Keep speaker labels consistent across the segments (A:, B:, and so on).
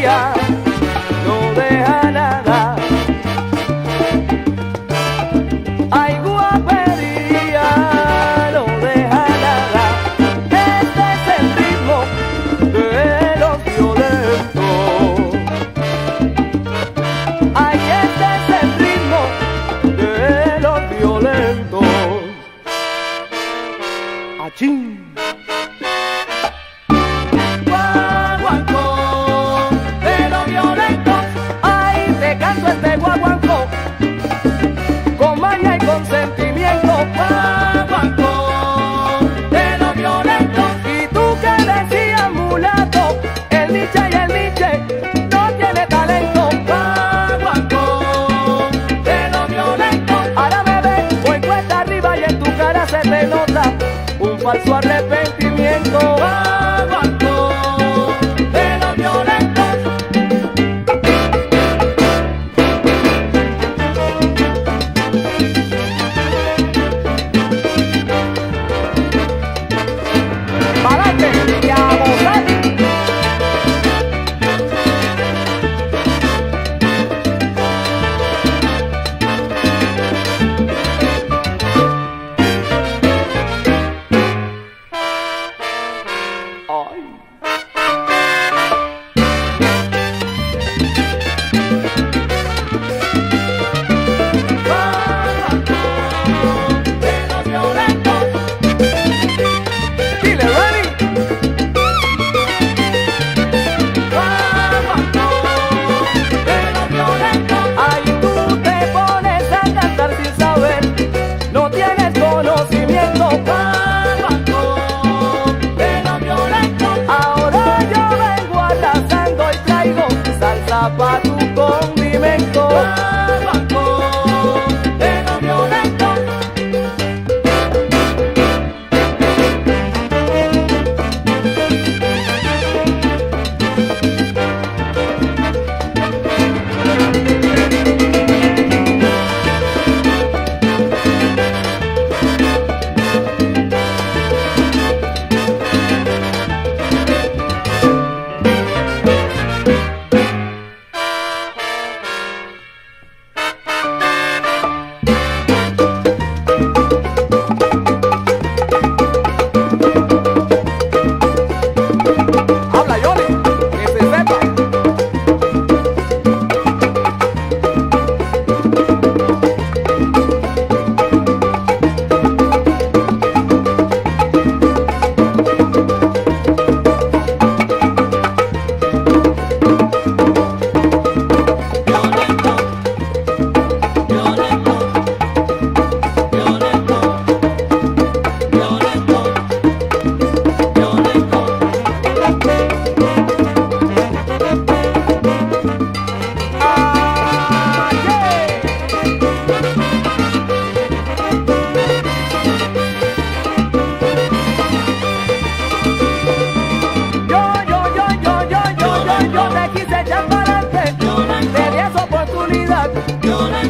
A: guapería no deja nada. Ay, guapería no deja nada. Este es el ritmo de los violentos. Ay, este es el ritmo de los violentos. ¡Achín! Este guaguancó, con maña y con sentimiento, guaguancó de los violentos. Y tú que decías mulato, el Nietzsche y el Nietzsche no tiene talento, guaguancó de los violentos. Ahora me ves, voy cuesta arriba y en tu cara se te nota un falso arrepentimiento, guaguancó de los violentos. Pa' tu condimento, guaguancó de los violentos.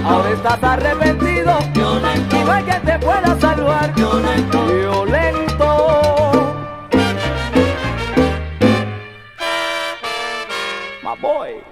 A: Ahora estás arrepentido violento, y no hay quien te pueda salvar. Violento, violento. My boy.